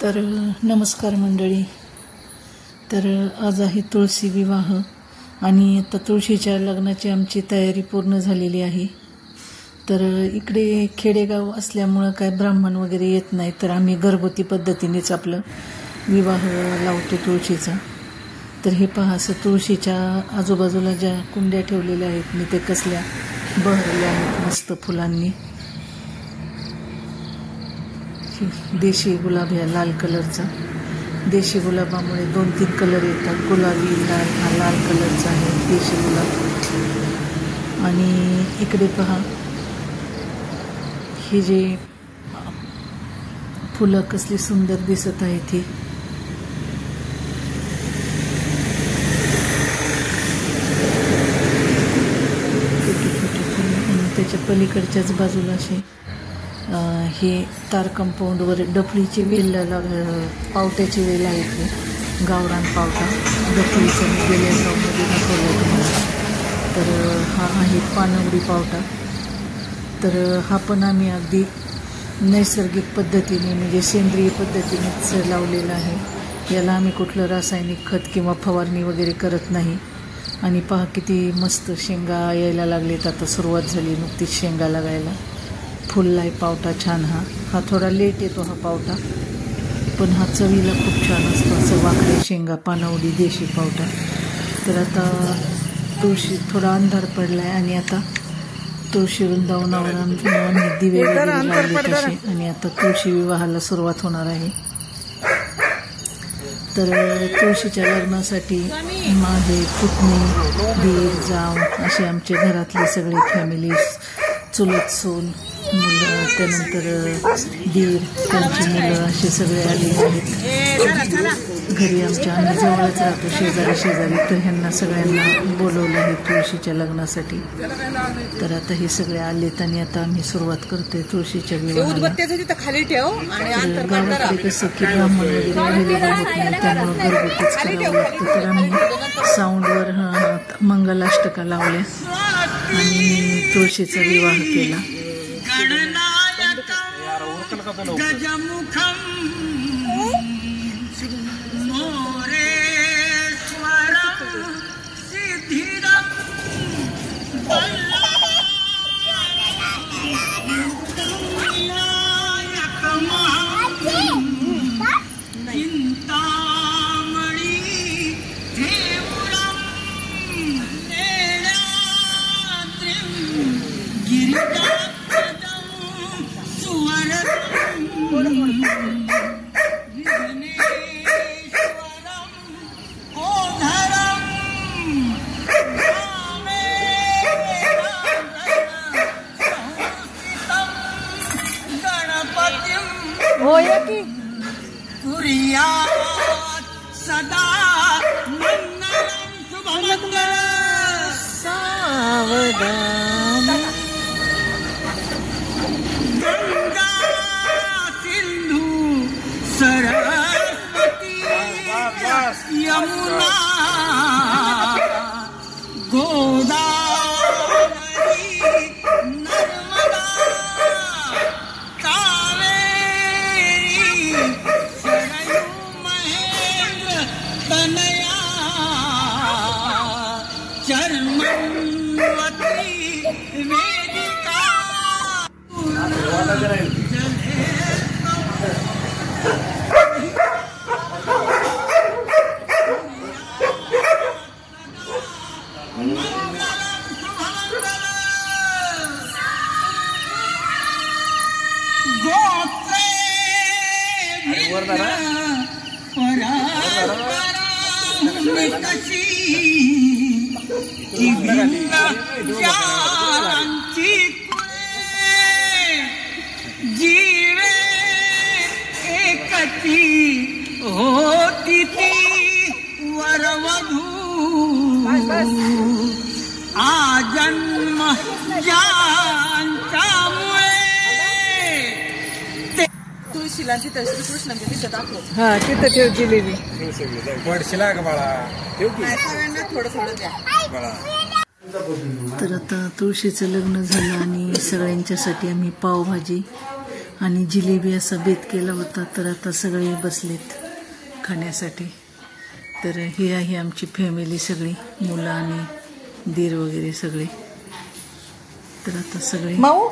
तर नमस्कार मंडळी. तर आज आहे तुळशी विवाह आणि आता तुळशीच्या लग्नाची आमची तयारी पूर्ण झालेली आहे. तर इकडे खेडेगाव असल्यामुळं काय ब्राह्मण वगैरे येत नाही, तर आम्ही घरगुती पद्धतीनेच आपलं विवाह लावतो तुळशीचा. तर हे पहा, असं तुळशीच्या आजूबाजूला ज्या कुंड्या ठेवलेल्या आहेत मी ते कसल्या बहरल्या आहेत मस्त फुलांनी. देशी गुलाब ह्या लाल कलरचा, देशी गुलाबामुळे 2-3 कलर येतात, गुलाबी लाल, हा लाल कलरचा आहे देशी गुलाब. आणि इकडे पहा, ही जे फुलं कसली सुंदर दिसत आहेत. ही छोटे छोटे फुलं आणि त्याच्या पलीकडच्याच बाजूला असे हे तार कंपाऊंडवर डफळीची वेल, पावट्याची वेल आहे. ते गावरान पावटा डफळीचा मी गेल्या ब्लॉगमध्ये दाखवला तुम्हाला. तर हा आहे पानवडी पावटा. तर हा पण आम्ही अगदी नैसर्गिक पद्धतीने म्हणजे सेंद्रिय पद्धतीनेच लावलेला आहे. याला आम्ही कुठलं रासायनिक खत किंवा फवारणी वगैरे करत नाही. आणि पहा किती मस्त शेंगा यायला लागलेत. आता सुरुवात झाली नुकतीच शेंगा लागायला. फुलला आहे पावटा छान. हा थोडा लेट येतो हा पावटा, पण हा चवीला खूप छान असतो. असं वाकडे शेंगा, पानवडी देशी पावटा. तर आता तुळशी थोडा अंधार पडला आहे आणि आता तुळशी वृंदावनावर आम्ही दिवे वगैरे लावले तसे. आणि आता तुळशी विवाहाला सुरुवात होणार आहे. तर तुळशीच्या लग्नासाठी माझे पुतणी, दीर, जाव असे आमचे घरातले सगळे फॅमिली, चुलत सून, मुलं, त्यानंतर दीर, त्यांची मुलं असे सगळे आलेले आहेत घरी आमच्या. आम्ही जवळच राहतो, शेजारी. तर ह्यांना सगळ्यांना बोलवलं आहे तुळशीच्या लग्नासाठी. तर आता हे सगळे आलेत आणि आता आम्ही सुरुवात करतोय तुळशीच्या विवाहाला. गावाकडे कसं की ब्राह्मण वगैरे अवेलेबल होत नाही, त्यामुळं घरगुतीच करावं लागतं. तर आम्ही साऊंडवर मंगलाष्टका लावल्या आणि तुळशीचा विवाह केला. सदा मंगल सावधान. गंगा सिंधू सरस्वती यमुना गोदावरी नर्मदा तनया चर्मवती वेदिका. गोत्रे कशी की भिन्न ज्यांची कुळे जीवे एकटी होती ती वरवधू. आजन्म ज्यांच्यामुळे तुळशीला तिथं श्रीकृष्णांच्या तिथं दाखव. हा तिथं ठेव जिलेबी. पडशीला का बाळा, ठेव की सगळ्यांना थोडं थोडं द्या बाळा. तर आता तुळशीचं लग्न झालं आणि सगळ्यांच्यासाठी आम्ही पावभाजी आणि जिलेबी असा बेत केला होता, तर आता सगळे बसलेत खाण्यासाठी. तर ही आहे आमची फॅमिली सगळी, मुलं आणि दीर वगैरे सगळे. तर आता सगळे माऊ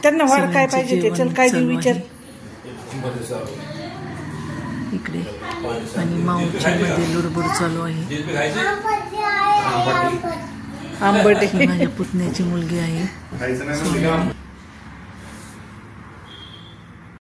त्यांना वाढ काय पाहिजे ते चल काय देऊ विचार इकडे. आणि माऊच्या मध्ये लुडबुड चालू आहे. आंबट माझ्या पुतण्याची मुलगी आहे.